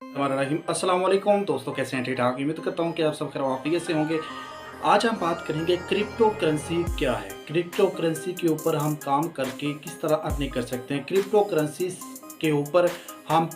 अस्सलाम वालेकुम दोस्तों, कैसे हैं? ठीक ठाक। उम्मीद करता हूँ कि आप सब खैरियत से होंगे। आज हम बात करेंगे क्रिप्टो करेंसी क्या है। क्रिप्टो करेंसी के ऊपर हम काम करके किस तरह अर्निंग कर सकते हैं। क्रिप्टो करेंसी के ऊपर हम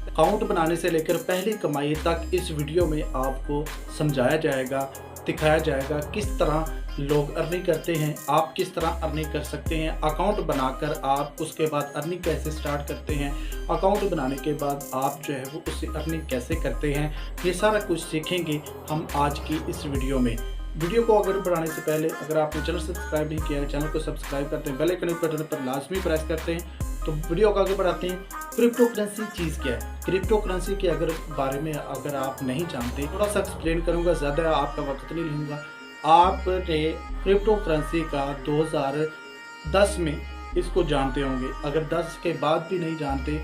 अकाउंट बनाने से लेकर पहली कमाई तक इस वीडियो में आपको समझाया जाएगा, दिखाया जाएगा किस तरह लोग अर्निंग करते हैं, आप किस तरह अर्निंग कर सकते हैं। अकाउंट बनाकर आप उसके बाद अर्निंग कैसे स्टार्ट करते हैं, अकाउंट बनाने के बाद आप जो है वो उससे अर्निंग कैसे करते हैं, ये सारा कुछ सीखेंगे हम आज की इस वीडियो में। वीडियो को अगर बढ़ाने से पहले अगर आपने चैनल सब्सक्राइब नहीं किया है, चैनल को सब्सक्राइब करते हैं, बेल आइकन बटन पर लाजमी प्रेस करते हैं। तो वीडियो को आगे बढ़ाते हैं। क्रिप्टो करेंसी चीज़ क्या है? क्रिप्टो करेंसी के बारे में अगर आप नहीं जानते, थोड़ा सा एक्सप्लेन करूंगा, ज़्यादा आपका वक्त नहीं लूँगा। आपने क्रिप्टो करेंसी का 2010 में इसको जानते होंगे, अगर 10 के बाद भी नहीं जानते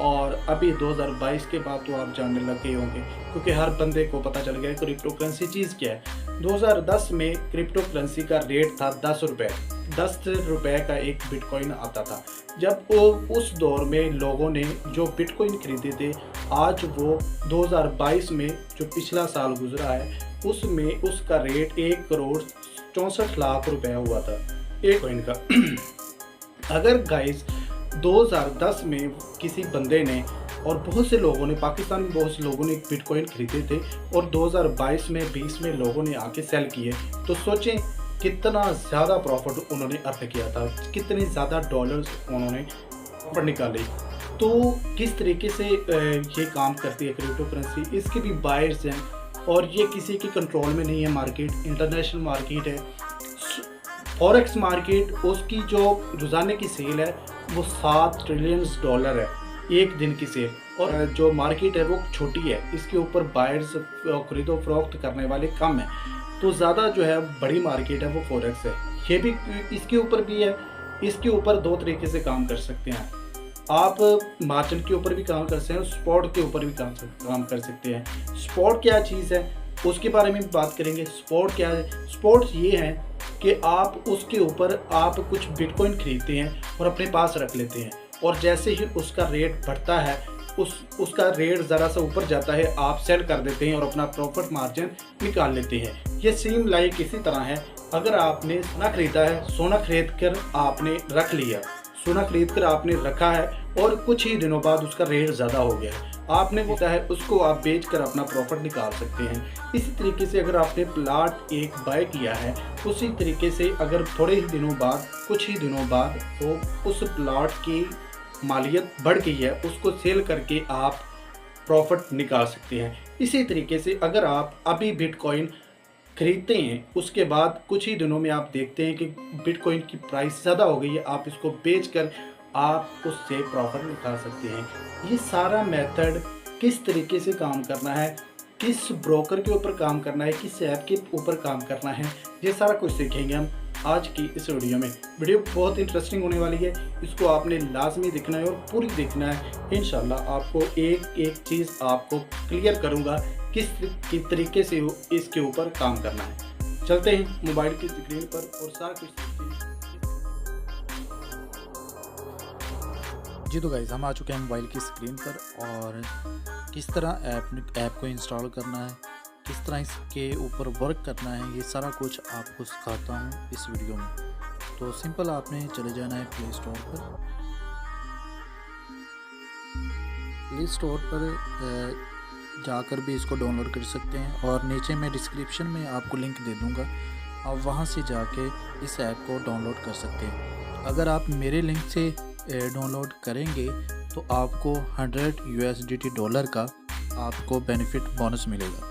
और अभी 2022 के बाद तो आप जानने लग गए होंगे, क्योंकि हर बंदे को पता चल गया क्रिप्टो करेंसी चीज़ क्या है। 2010 में क्रिप्टो करेंसी का रेट था 10 रुपये। 10 रुपये का एक बिटकॉइन आता था। जब वो उस दौर में लोगों ने जो बिटकॉइन खरीदे थे, आज वो 2022 में जो पिछला साल गुजरा है उसमें उसका रेट 1,64,00,000 रुपये हुआ था एक कॉइन का। अगर गाइस 2010 में किसी बंदे ने और बहुत से लोगों ने, पाकिस्तान में बहुत से लोगों ने बिटकॉइन खरीदे थे और 2022 में 20 में लोगों ने आके सेल किए, तो सोचें कितना ज़्यादा प्रॉफिट उन्होंने अर्न किया था, कितने ज़्यादा डॉलर्स उन्होंने प्रॉफिट निकाले। तो किस तरीके से ये काम करती है क्रिप्टो करेंसी, इसके भी बायर्स हैं और ये किसी के कंट्रोल में नहीं है। मार्केट इंटरनेशनल मार्केट है। फॉरेक्स मार्केट, उसकी जो रोज़ाने की सेल है वो 7 ट्रिलियन डॉलर है एक दिन की सेल, और जो मार्केट है वो छोटी है। इसके ऊपर बायर्स खरीदो फरोख्त करने वाले कम हैं, तो ज़्यादा जो है बड़ी मार्केट है वो फॉरेक्स है। ये भी इसके ऊपर भी है। इसके ऊपर दो तरीके से काम कर सकते हैं आप, मार्जिन के ऊपर भी काम कर सकते हैं, स्पॉट के ऊपर भी काम कर सकते हैं। स्पॉट क्या चीज़ है उसके बारे में भी बात करेंगे। स्पॉट क्या है? स्पॉट ये है कि आप उसके ऊपर आप कुछ बिटकॉइन खरीदते हैं और अपने पास रख लेते हैं, और जैसे ही उसका रेट बढ़ता है उसका रेट ज़रा सा ऊपर जाता है, आप सेल कर देते हैं और अपना प्रॉफिट मार्जिन निकाल लेते हैं। ये सेम लाइक इसी तरह है। अगर आपने सोना खरीदा है, सोना खरीद कर आपने रख लिया, सोना खरीद कर आपने रखा है और कुछ ही दिनों बाद उसका रेट ज़्यादा हो गया है, आपने वो है उसको आप बेच कर अपना प्रॉफिट निकाल सकते हैं। इसी तरीके से अगर आपने प्लाट एक बाय किया है, उसी तरीके से अगर थोड़े ही दिनों बाद, कुछ ही दिनों बाद वो उस प्लाट की मालियत बढ़ गई है, उसको सेल करके आप प्रॉफिट निकाल सकते हैं। इसी तरीके से अगर आप अभी बिटकॉइन खरीदते हैं, उसके बाद कुछ ही दिनों में आप देखते हैं कि बिटकॉइन की प्राइस ज़्यादा हो गई है, आप इसको बेचकर आप उससे प्रॉफिट निकाल सकते हैं। ये सारा मेथड किस तरीके से काम करना है, किस ब्रोकर के ऊपर काम करना है, किस ऐप के ऊपर काम करना है, ये सारा कुछ सीखेंगे हम आज की इस वीडियो में। वीडियो बहुत इंटरेस्टिंग होने वाली है, इसको आपने लाजमी देखना है और पूरी देखना है। इंशाल्लाह आपको एक एक चीज़ आपको क्लियर करूँगा किस तरीके से इसके ऊपर काम करना है। चलते हैं मोबाइल की स्क्रीन पर और सारा कुछ सीखते हैं। जी तो गाइज़ हम आ चुके हैं मोबाइल की स्क्रीन पर, और किस तरह ऐप को इंस्टॉल करना है, किस तरह इसके ऊपर वर्क करना है, ये सारा कुछ आपको सिखाता हूँ इस वीडियो में। तो सिंपल आपने चले जाना है प्ले स्टोर पर। प्ले स्टोर पर जाकर भी इसको डाउनलोड कर सकते हैं, और नीचे मैं डिस्क्रिप्शन में आपको लिंक दे दूँगा, आप वहाँ से जाके इस ऐप को डाउनलोड कर सकते हैं। अगर आप मेरे लिंक से डाउनलोड करेंगे तो आपको 100 USDT डॉलर का आपको बेनिफिट बोनस मिलेगा।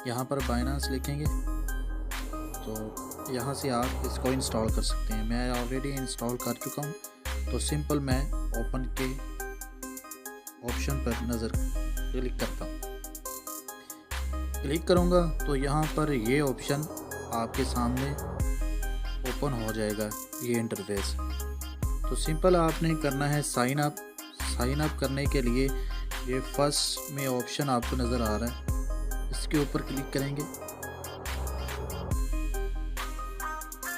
यहाँ पर बाइनांस लिखेंगे तो यहाँ से आप इसको इंस्टॉल कर सकते हैं। मैं ऑलरेडी इंस्टॉल कर चुका हूँ, तो सिंपल मैं ओपन के ऑप्शन पर नज़र क्लिक करता हूँ। क्लिक करूँगा तो यहाँ पर ये ऑप्शन आपके सामने ओपन हो जाएगा, ये इंटरफेस। तो सिंपल आपने करना है साइन अप। साइन अप करने के लिए ये फर्स्ट में ऑप्शन आपको नज़र आ रहा है, इसके ऊपर क्लिक करेंगे।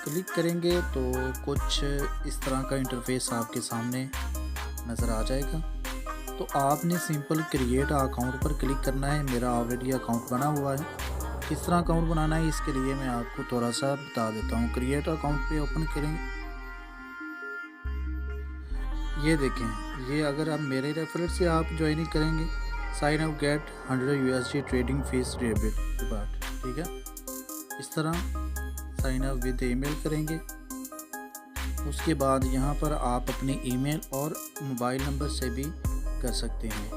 क्लिक करेंगे तो कुछ इस तरह का इंटरफेस आपके सामने नज़र आ जाएगा। तो आपने सिंपल क्रिएट अकाउंट पर क्लिक करना है। मेरा ऑलरेडी अकाउंट बना हुआ है। किस तरह अकाउंट बनाना है इसके लिए मैं आपको थोड़ा सा बता देता हूँ। क्रिएट अकाउंट पे ओपन करेंगे, ये देखें, ये अगर आप मेरे रेफरल से आप ज्वाइनिंग करेंगे, sign up get 100 USD trading fees reward, ठीक है। इस तरह साइन अप विद ईमेल करेंगे। उसके बाद यहाँ पर आप अपनी ईमेल और मोबाइल नंबर से भी कर सकते हैं,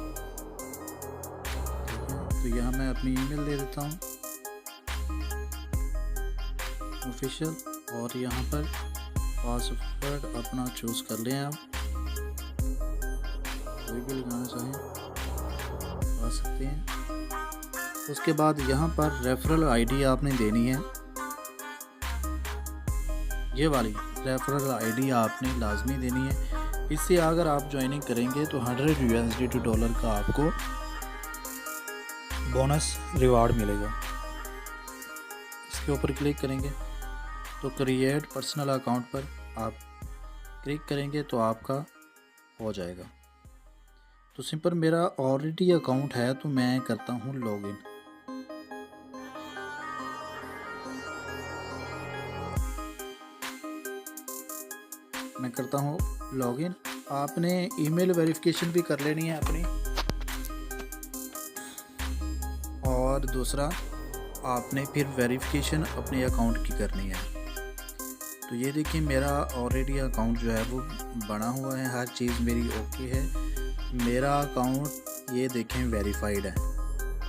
ठीक है। तो यहाँ मैं अपनी ईमेल दे देता हूँ ऑफिशियल, और यहाँ पर पासवर्ड अपना चूज़ कर लें। आप कोई भी लगाना चाहें लगा सकते हैं। उसके बाद यहाँ पर रेफरल आईडी आपने देनी है, ये वाली रेफरल आईडी आपने लाजमी देनी है। इससे अगर आप ज्वाइनिंग करेंगे तो 100 USD टू डॉलर का आपको बोनस रिवार्ड मिलेगा। इसके ऊपर क्लिक करेंगे तो क्रिएट पर्सनल अकाउंट पर आप क्लिक करेंगे तो आपका हो जाएगा। तो सिंपल मेरा ऑलरेडी अकाउंट है तो मैं करता हूँ लॉगिन। मैं करता हूँ लॉगिन। आपने ईमेल वेरिफिकेशन भी कर लेनी है अपनी, और दूसरा आपने फिर वेरिफिकेशन अपने अकाउंट की करनी है। तो ये देखिए मेरा ऑलरेडी अकाउंट जो है वो बना हुआ है, हर चीज़ मेरी ओके है। मेरा अकाउंट ये देखें वेरीफाइड है।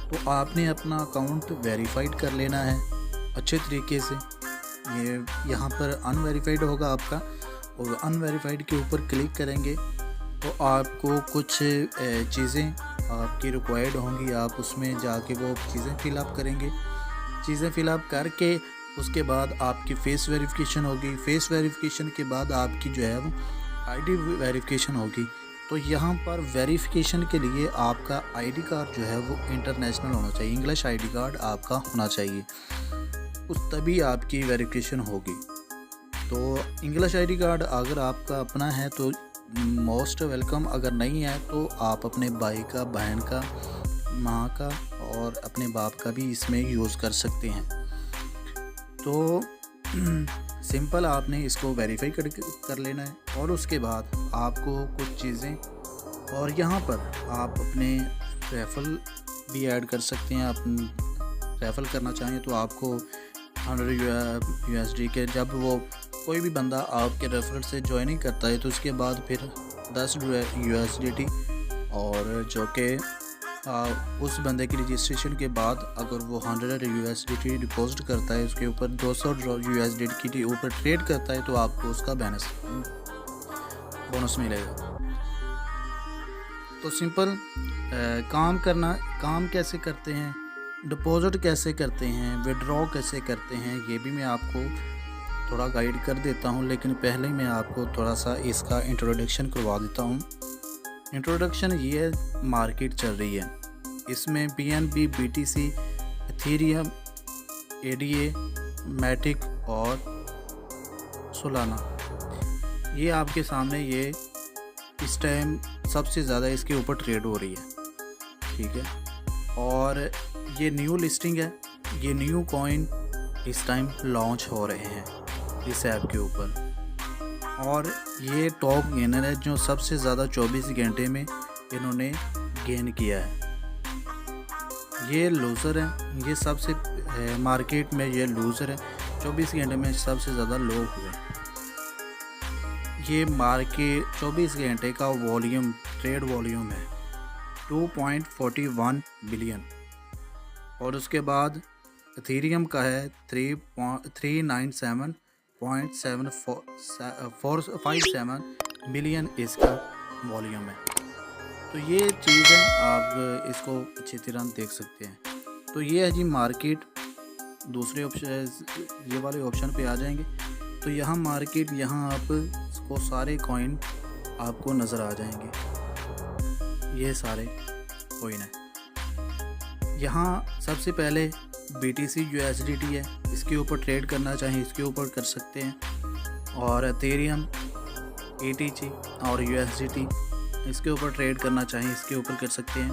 तो आपने अपना अकाउंट वेरीफाइड कर लेना है अच्छे तरीके से। ये यहाँ पर अनवेरीफाइड होगा आपका, और अनवेरीफाइड के ऊपर क्लिक करेंगे तो आपको कुछ चीज़ें आपकी रिक्वायर्ड होंगी। आप उसमें जाके वो चीज़ें फिलअप करेंगे। चीज़ें फिलअप करके उसके बाद आपकी फेस वेरिफिकेशन होगी। फेस वेरिफिकेशन के बाद आपकी जो है वो आईडी वेरिफिकेशन होगी। तो यहाँ पर वेरिफिकेशन के लिए आपका आईडी कार्ड जो है वो इंटरनेशनल होना चाहिए, इंग्लिश आईडी कार्ड आपका होना चाहिए, उस तभी आपकी वेरिफिकेशन होगी। तो इंग्लिश आईडी कार्ड अगर आपका अपना है तो मोस्ट वेलकम, अगर नहीं है तो आप अपने भाई का, बहन का, माँ का और अपने बाप का भी इसमें यूज़ कर सकते हैं। तो सिंपल आपने इसको वेरीफाई कर लेना है, और उसके बाद आपको कुछ चीज़ें, और यहाँ पर आप अपने रेफरल भी ऐड कर सकते हैं। आप रेफरल करना चाहें तो आपको 100 USD के, जब वो कोई भी बंदा आपके रेफरल से ज्वाइनिंग करता है तो उसके बाद फिर 10 USD, और जो कि उस बंदे की रजिस्ट्रेशन के बाद अगर वो 100 USD डिपॉजिट करता है, उसके ऊपर 200 USD के ऊपर ट्रेड करता है तो आपको उसका बोनस मिलेगा। तो सिंपल काम कैसे करते हैं, डिपॉजिट कैसे करते हैं, विड्रॉ कैसे करते हैं, ये भी मैं आपको थोड़ा गाइड कर देता हूँ। लेकिन पहले मैं आपको थोड़ा सा इसका इंट्रोडक्शन करवा देता हूँ। इंट्रोडक्शन ये है, मार्केट चल रही है, इसमें BNB, BTC, Ethereum, ADA, Matic और सोलाना, ये आपके सामने ये इस टाइम सबसे ज़्यादा इसके ऊपर ट्रेड हो रही है, ठीक है। और ये न्यू लिस्टिंग है, ये न्यू कॉइन इस टाइम लॉन्च हो रहे हैं इस ऐप के ऊपर, और ये टॉप गेनर है जो सबसे ज़्यादा 24 घंटे में इन्होंने गेन किया है। ये लूज़र है, ये सबसे मार्केट में ये लूज़र है, 24 घंटे में सबसे ज़्यादा लो हुए। ये मार्केट 24 घंटे का वॉल्यूम, ट्रेड वॉल्यूम है 2.41 बिलियन, और उसके बाद इथेरियम का है 397.757 मिलियन इसका वॉल्यूम है। तो ये चीज़ है, आप इसको अच्छी तरह देख सकते हैं। तो ये है जी मार्केट। दूसरे ऑप्शन, ये वाले ऑप्शन पे आ जाएंगे तो यहाँ मार्केट, यहाँ आपको सारे कॉइन आपको नज़र आ जाएंगे, ये सारे कॉइन है। यहाँ सबसे पहले BTC USDT है, इसके ऊपर ट्रेड करना चाहें इसके ऊपर कर सकते हैं, और इथेरियम, ATG और USDT, इसके ऊपर ट्रेड करना चाहें इसके ऊपर कर सकते हैं।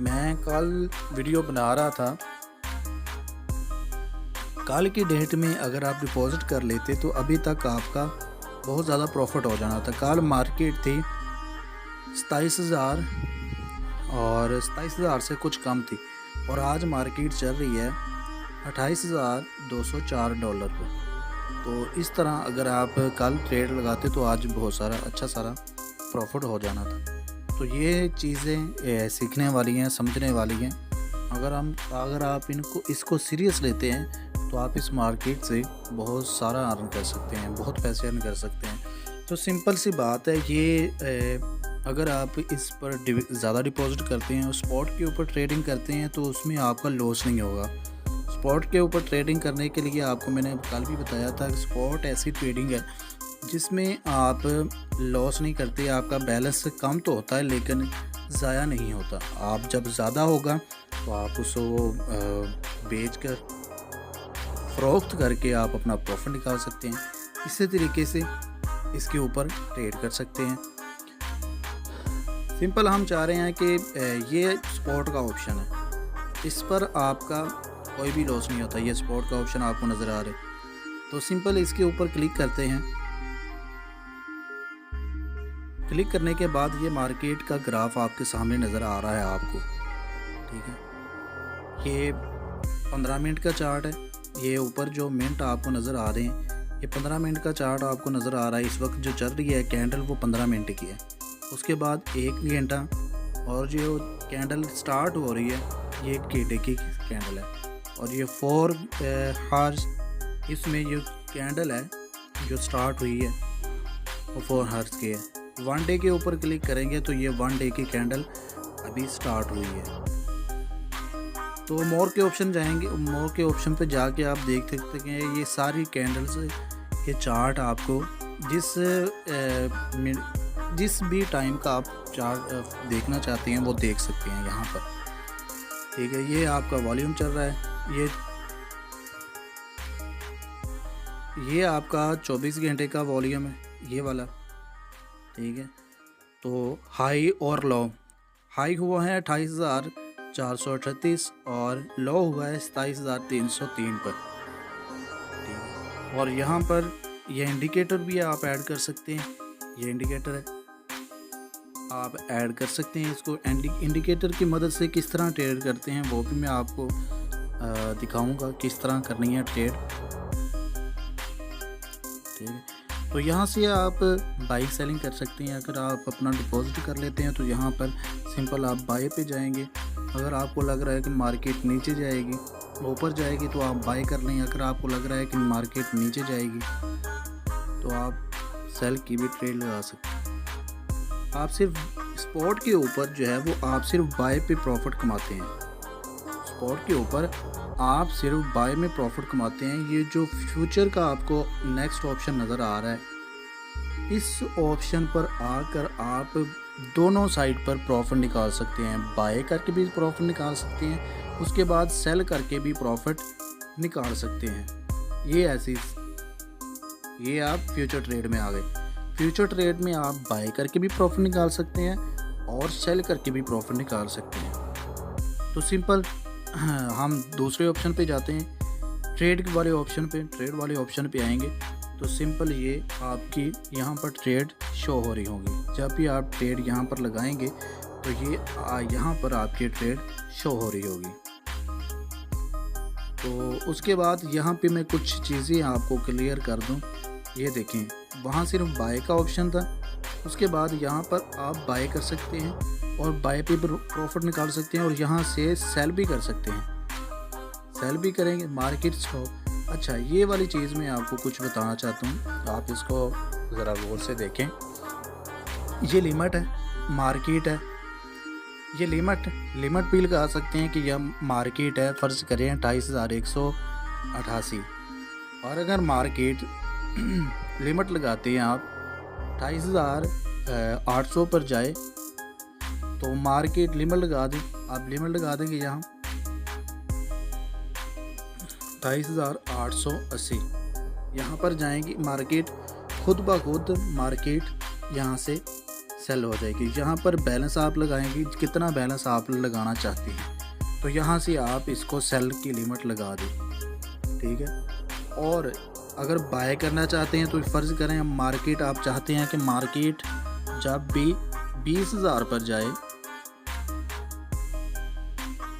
मैं कल वीडियो बना रहा था, कल की डेट में अगर आप डिपॉजिट कर लेते तो अभी तक आपका बहुत ज़्यादा प्रॉफिट हो जाना था। कल मार्केट थी 27,000 और 27,000 से कुछ कम थी और आज मार्केट चल रही है $28,204 पर। तो इस तरह अगर आप कल ट्रेड लगाते तो आज बहुत सारा अच्छा सारा प्रॉफिट हो जाना था। तो ये चीज़ें सीखने वाली हैं, समझने वाली हैं। अगर आप इसको सीरियस लेते हैं तो आप इस मार्केट से बहुत सारा अर्न कर सकते हैं, बहुत पैसे अर्न कर सकते हैं। तो सिंपल सी बात है ये, अगर आप इस पर ज़्यादा डिपॉजिट करते हैं और स्पॉट के ऊपर ट्रेडिंग करते हैं तो उसमें आपका लॉस नहीं होगा। स्पॉट के ऊपर ट्रेडिंग करने के लिए आपको मैंने कल भी बताया था कि स्पॉट ऐसी ट्रेडिंग है जिसमें आप लॉस नहीं करते, आपका बैलेंस कम तो होता है लेकिन ज़ाया नहीं होता। आप जब ज़्यादा होगा तो आप उसको बेच कर फ़रोख्त करके आप अपना प्रॉफिट निकाल सकते हैं। इसी तरीके से इसके ऊपर ट्रेड कर सकते हैं। सिंपल हम चाह रहे हैं कि ये स्पॉट का ऑप्शन है, इस पर आपका कोई भी लॉस नहीं होता। ये स्पॉट का ऑप्शन आपको नज़र आ रहा है तो सिंपल इसके ऊपर क्लिक करते हैं। क्लिक करने के बाद ये मार्केट का ग्राफ आपके सामने नज़र आ रहा है आपको, ठीक है। ये 15 मिनट का चार्ट है। ये ऊपर जो मिनट आपको नज़र आ रहे हैं ये 15 मिनट का चार्ट आपको नज़र आ रहा है। इस वक्त जो चल रही है कैंडल वो 15 मिनट की है। उसके बाद 1 घंटा और जो कैंडल स्टार्ट हो रही है ये 1 घंटे की कैंडल है और ये 4 हार्स, इसमें ये कैंडल है जो स्टार्ट हुई है वो 4 हार्स की है। 1 डे के ऊपर क्लिक करेंगे तो ये 1 डे की कैंडल अभी स्टार्ट हुई है। तो मोर के ऑप्शन जाएंगे, मोर के ऑप्शन पे जाके आप देख सकते हैं ये सारी कैंडल्स के चार्ट आपको जिस भी टाइम का आप चार्ट देखना चाहते हैं वो देख सकते हैं यहाँ पर, ठीक है। ये आपका वॉल्यूम चल रहा है, ये आपका 24 घंटे का वॉल्यूम है ये वाला, ठीक है। तो हाई और लो, हाई हुआ है 28,438 और लो हुआ है 27,303 पर, ठीक है। और यहाँ पर ये इंडिकेटर भी आप ऐड कर सकते हैं, ये इंडिकेटर है आप ऐड कर सकते हैं। इसको इंडिकेटर की मदद से किस तरह ट्रेड करते हैं वो भी मैं आपको दिखाऊंगा किस तरह करनी है ट्रेड, ठीक है। तो यहाँ से आप बाई सेलिंग कर सकते हैं। अगर आप अपना डिपॉजिट कर लेते हैं तो यहाँ पर सिंपल आप बाय पे जाएंगे। अगर आपको लग रहा है कि मार्केट नीचे जाएगी, ऊपर जाएगी तो आप बाय कर लें। अगर आपको लग रहा है कि मार्केट नीचे जाएगी तो आप सेल की भी ट्रेड लगा सकते हैं। आप सिर्फ स्पॉट के ऊपर जो है वो आप सिर्फ बाय पे प्रॉफिट कमाते हैं। स्पॉट के ऊपर आप सिर्फ बाय में प्रॉफिट कमाते हैं। ये जो फ्यूचर का आपको नेक्स्ट ऑप्शन नज़र आ रहा है, इस ऑप्शन पर आकर आप दोनों साइड पर प्रॉफिट निकाल सकते हैं। बाय करके भी प्रॉफिट निकाल सकते हैं, उसके बाद सेल करके भी प्रॉफिट निकाल सकते हैं। ये आप फ्यूचर ट्रेड में आ गए। फ्यूचर ट्रेड में आप बाय करके भी प्रॉफिट निकाल सकते हैं और सेल करके भी प्रॉफिट निकाल सकते हैं। तो सिंपल हम दूसरे ऑप्शन पे जाते हैं, ट्रेड वाले ऑप्शन पे। ट्रेड वाले ऑप्शन पे आएंगे तो सिंपल ये आपकी यहाँ पर ट्रेड शो हो रही होगी। जब भी आप ट्रेड यहाँ पर लगाएंगे तो ये यहाँ पर आपकी ट्रेड शो हो रही होगी। तो उसके बाद यहाँ पे मैं कुछ चीज़ें आपको क्लियर कर दूँ। ये देखें, वहाँ सिर्फ बाय का ऑप्शन था, उसके बाद यहाँ पर आप बाय कर सकते हैं और बाय पे प्रॉफिट निकाल सकते हैं और यहाँ से सेल भी कर सकते हैं। सेल भी करेंगे मार्केट स्टॉप। अच्छा, ये वाली चीज़ मैं आपको कुछ बताना चाहता हूँ, आप इसको ज़रा गौर से देखें। ये लिमिट है, मार्केट है, ये लिमिट भी लगा सकते हैं कि यह मार्केट है। फ़र्ज़ करें 28,188 और अगर मार्केट लिमिट लगाते हैं आप 28,800 पर जाए तो मार्केट लिमिट लगा दें। आप लिमिट लगा देंगे यहाँ 28,880, यहाँ पर जाएंगी मार्केट खुद ब खुद मार्केट यहाँ से सेल हो जाएगी। यहाँ पर बैलेंस आप लगाएंगे, कितना बैलेंस आप लगाना चाहते हैं तो यहाँ से आप इसको सेल की लिमिट लगा दें, ठीक है। और अगर बाय करना चाहते हैं तो फ़र्ज़ करें मार्केट आप चाहते हैं कि मार्केट जब भी 20,000 पर जाए,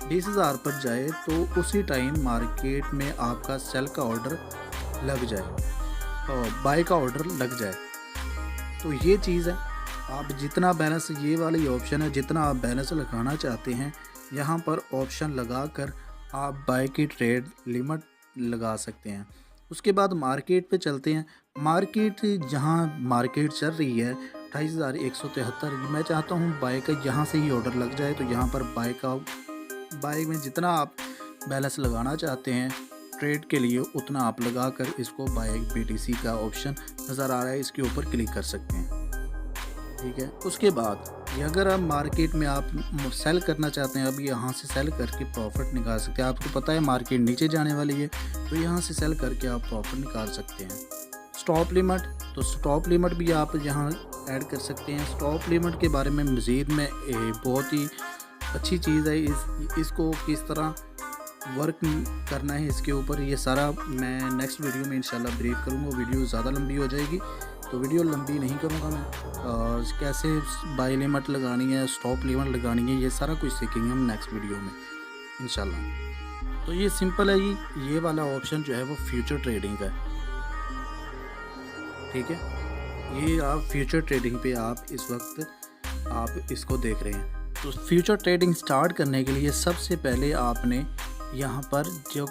20,000 पर जाए तो उसी टाइम मार्केट में आपका सेल का ऑर्डर लग जाए और बाय का ऑर्डर लग जाए। तो ये चीज़ है, आप जितना बैलेंस, ये वाली ऑप्शन है, जितना आप बैलेंस लगाना चाहते हैं यहाँ पर ऑप्शन लगाकर आप बाय की ट्रेड लिमिट लगा सकते हैं। उसके बाद मार्केट पे चलते हैं। मार्केट, जहाँ मार्केट चल रही है 28,173, मैं चाहता हूँ बाय का यहाँ से ही ऑर्डर लग जाए। तो यहाँ पर बाय में जितना आप बैलेंस लगाना चाहते हैं ट्रेड के लिए उतना आप लगाकर इसको बाय BTC का ऑप्शन नज़र आ रहा है, इसके ऊपर क्लिक कर सकते हैं, ठीक है। उसके बाद ये अगर आप मार्केट में आप सेल करना चाहते हैं, अब यहाँ से सेल करके प्रॉफिट निकाल सकते हैं। आपको पता है मार्केट नीचे जाने वाली है तो यहाँ से सेल करके आप प्रॉफिट निकाल सकते हैं। स्टॉप लिमिट, तो स्टॉप लिमिट भी आप यहाँ ऐड कर सकते हैं। स्टॉप लिमिट के बारे में मज़ीद में बहुत ही अच्छी चीज़ है, इसको किस तरह वर्क करना है इसके ऊपर ये सारा मैं नेक्स्ट वीडियो में इंशाल्लाह ब्रीफ करूँगा। वीडियो ज़्यादा लंबी हो जाएगी तो वीडियो लंबी नहीं करूँगा मैं, और कैसे बाय लिमिट लगानी है, स्टॉप लिमिट लगानी है, ये सारा कुछ सीखेंगे हम नेक्स्ट वीडियो में इंशाल्लाह। तो ये सिंपल है, ये वाला ऑप्शन जो है वो फ्यूचर ट्रेडिंग का है, ठीक है। ये आप फ्यूचर ट्रेडिंग पे आप इस वक्त आप इसको देख रहे हैं। तो फ्यूचर ट्रेडिंग स्टार्ट करने के लिए सबसे पहले आपने यहाँ पर जो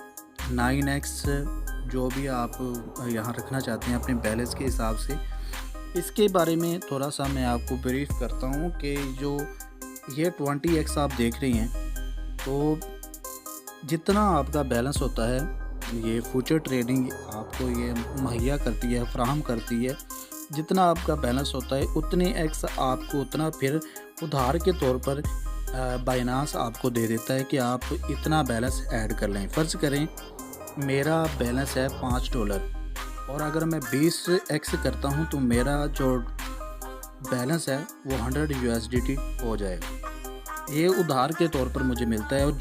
9x जो भी आप यहाँ रखना चाहते हैं अपने बैलेंस के हिसाब से, इसके बारे में थोड़ा सा मैं आपको ब्रीफ करता हूँ कि जो ये 20x आप देख रही हैं, तो जितना आपका बैलेंस होता है ये फ्यूचर ट्रेडिंग आपको ये मुहैया करती है, फराहम करती है। जितना आपका बैलेंस होता है उतने x आपको उतना फिर उधार के तौर पर बाइनांस आपको दे देता है कि आप इतना बैलेंस ऐड कर लें। फ़र्ज़ करें मेरा बैलेंस है $5 और अगर मैं 20x करता हूं तो मेरा जो बैलेंस है वो 100 USDT हो जाएगा। ये उधार के तौर पर मुझे मिलता है, और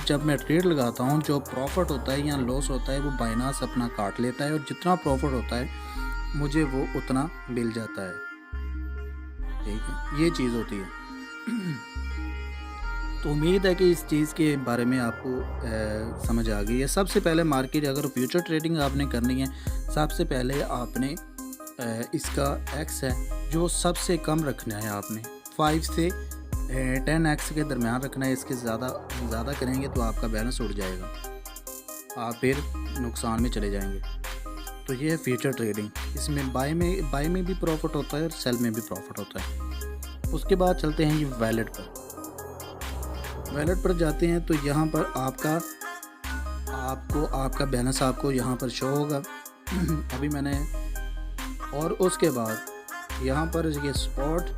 जब मैं ट्रेड लगाता हूं जो प्रॉफिट होता है या लॉस होता है वो बाइनांस अपना काट लेता है, और जितना प्रॉफिट होता है मुझे वो उतना मिल जाता है, ठीक है। ये चीज़ होती है। तो उम्मीद है कि इस चीज़ के बारे में आपको समझ आ गई है। सबसे पहले मार्केट, अगर फ्यूचर ट्रेडिंग आपने करनी है, सबसे पहले आपने इसका x है जो सबसे कम रखना है, आपने 5 से 10x के दरमियान रखना है। इसके ज़्यादा करेंगे तो आपका बैलेंस उड़ जाएगा, आप फिर नुकसान में चले जाएंगे। तो ये है फ्यूचर ट्रेडिंग, इसमें बाय में भी प्रॉफिट होता है और सेल में भी प्रॉफिट होता है। उसके बाद चलते हैं ये वैलेट पर जाते हैं। तो यहाँ पर आपका बैलेंस आपको यहाँ पर शो होगा अभी मैंने, और उसके बाद यहाँ पर ये स्पॉट,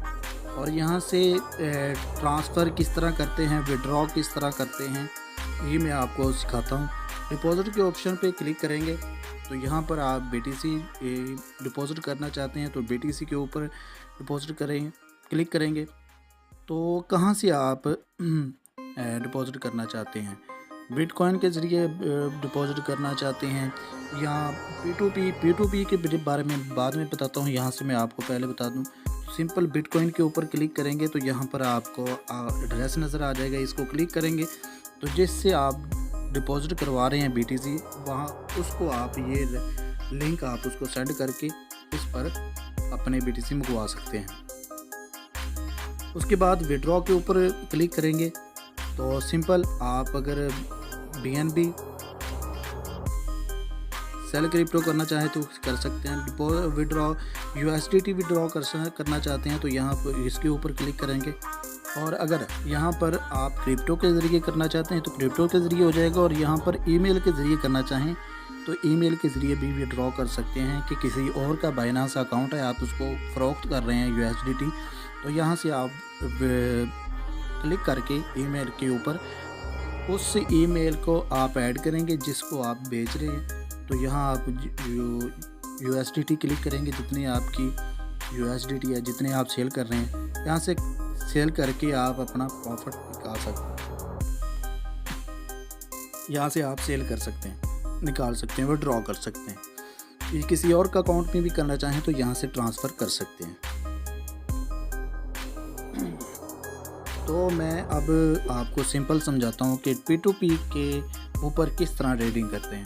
और यहाँ से ट्रांसफ़र किस तरह करते हैं, विड्रॉ किस तरह करते हैं, ये मैं आपको सिखाता हूँ। डिपॉजिट के ऑप्शन पे क्लिक करेंगे तो यहाँ पर आप BTC डिपॉजिट करना चाहते हैं तो BTC के ऊपर डिपॉजिट क्लिक करेंगे। तो कहाँ से आप डिपॉजिट करना चाहते हैं, बिटकॉइन के ज़रिए डिपॉजिट करना चाहते हैं या P2P के बारे में बाद में बताता हूँ, यहाँ से मैं आपको पहले बता दूँ। सिंपल बिटकॉइन के ऊपर क्लिक करेंगे तो यहाँ पर आपको एड्रेस नज़र आ जाएगा, इसको क्लिक करेंगे तो जिससे आप डिपॉजिट करवा रहे हैं BTC, वहाँ उसको आप ये लिंक आप उसको सेंड करके इस पर अपने BTC मंगवा सकते हैं। उसके बाद विड्रॉ के ऊपर क्लिक करेंगे तो सिंपल आप अगर BNB सेल क्रिप्टो करना चाहें तो कर सकते हैं। विड्रॉ USDT विड्रॉ करना चाहते हैं तो यहाँ पर इसके ऊपर क्लिक करेंगे, और अगर यहाँ पर आप क्रिप्टो के ज़रिए करना चाहते हैं तो क्रिप्टो के ज़रिए हो जाएगा, और यहाँ पर ईमेल के ज़रिए करना चाहें तो ईमेल के ज़रिए भी विड्रॉ कर सकते हैं कि किसी और का बाइनांस अकाउंट है, आप उसको फ़रोख्त कर रहे हैं USDT, तो यहाँ से आप क्लिक करके ईमेल के ऊपर उस ईमेल को आप ऐड करेंगे जिसको आप बेच रहे हैं। तो यहाँ आप USDT क्लिक करेंगे, जितनी आपकी USDT है, जितने आप सेल कर रहे हैं यहाँ से सेल करके आप अपना प्रॉफिट निकाल सकते हैं। यहाँ से आप सेल कर सकते हैं, निकाल सकते हैं, विड्रॉ कर सकते हैं। ये किसी और का अकाउंट में भी करना चाहें तो यहाँ से ट्रांसफ़र कर सकते हैं। तो मैं अब आपको सिंपल समझाता हूँ कि P2P के ऊपर किस तरह ट्रेडिंग करते हैं।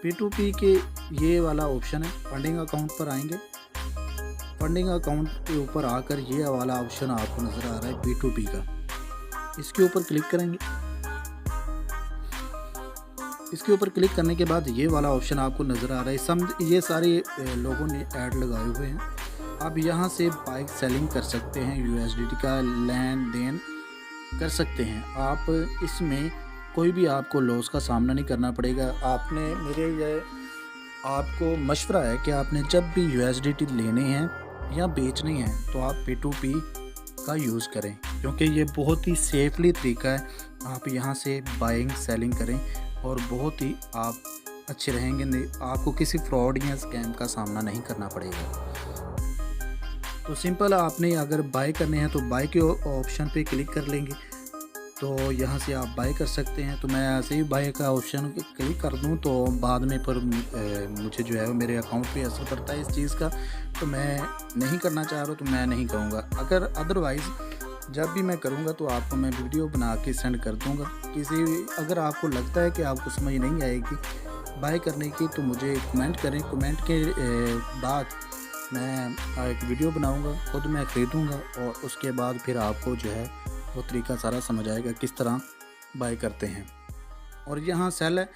P2P के ये वाला ऑप्शन है, फंडिंग अकाउंट पर आएंगे। फंडिंग अकाउंट के ऊपर आकर ये वाला ऑप्शन आपको नज़र आ रहा है P2P का, इसके ऊपर क्लिक करेंगे। इसके ऊपर क्लिक करने के बाद ये वाला ऑप्शन आपको नज़र आ रहा है। ये सारे लोगों ने ऐड लगाए हुए हैं। आप यहाँ से बाइक सेलिंग कर सकते हैं, USDT का लेन देन कर सकते हैं। आप इसमें कोई भी आपको लॉस का सामना नहीं करना पड़ेगा। आपको मशवरा है कि आपने जब भी USDT लेने हैं या बेचने हैं तो आप P2P का यूज़ करें, क्योंकि ये बहुत ही सेफली तरीका है। आप यहाँ से बाइंग सेलिंग करें और बहुत ही आप अच्छे रहेंगे। आपको किसी फ्रॉड या स्कैम का सामना नहीं करना पड़ेगा। तो सिंपल, आपने अगर बाय करने हैं तो बाय के ऑप्शन पे क्लिक कर लेंगे, तो यहाँ से आप बाय कर सकते हैं। तो मैं ऐसे ही बाय का ऑप्शन क्लिक कर दूँ तो बाद में पर मुझे जो है वो मेरे अकाउंट पे असर पड़ता है इस चीज़ का, तो मैं नहीं करना चाह रहा, तो मैं नहीं करूँगा। अगर अदरवाइज़ जब भी मैं करूँगा तो आपको मैं वीडियो बना के सेंड कर दूँगा। अगर आपको लगता है कि आपको समझ नहीं आएगी बाय करने की तो मुझे कमेंट करें। कमेंट के बाद मैं एक वीडियो बनाऊंगा, खुद मैं ख़रीदूँगा और उसके बाद फिर आपको जो है वो तरीका सारा समझ आएगा किस तरह बाय करते हैं। और यहाँ सेल है,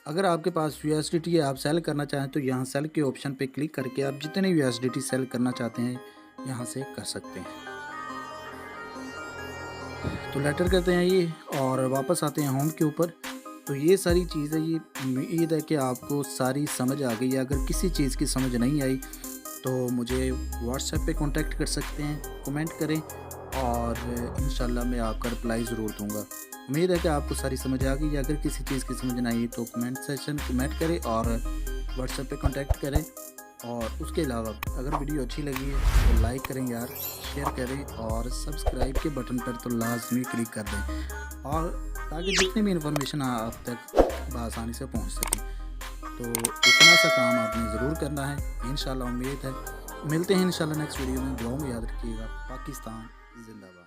अगर आपके पास USDT है, आप सेल करना चाहें तो यहाँ सेल के ऑप्शन पे क्लिक करके आप जितने USDT सेल करना चाहते हैं यहाँ से कर सकते हैं। तो लेटर करते हैं ये और वापस आते हैं होम के ऊपर। तो ये सारी चीज़ है, ये उम्मीद है कि आपको सारी समझ आ गई है। अगर किसी चीज़ की समझ नहीं आई तो मुझे WhatsApp पे कांटेक्ट कर सकते हैं, कमेंट करें और इंशाल्लाह मैं आपका रिप्लाई ज़रूर दूंगा। उम्मीद है कि आपको सारी समझ आ गई। अगर किसी चीज़ की समझ नहीं आई तो कमेंट सेक्शन कमेंट करें और WhatsApp पे कांटेक्ट करें। और उसके अलावा अगर वीडियो अच्छी लगी है तो लाइक करें यार, शेयर करें और सब्सक्राइब के बटन पर तो लाजमी क्लिक कर दें, और ताकि जितनी भी इंफॉर्मेशन आप तक बआसानी से पहुंच सके। तो इतना सा काम आपने ज़रूर करना है। इंशाल्लाह उम्मीद है मिलते हैं इंशाल्लाह नेक्स्ट वीडियो में। दुआ में याद रखिएगा। पाकिस्तान जिंदाबाद।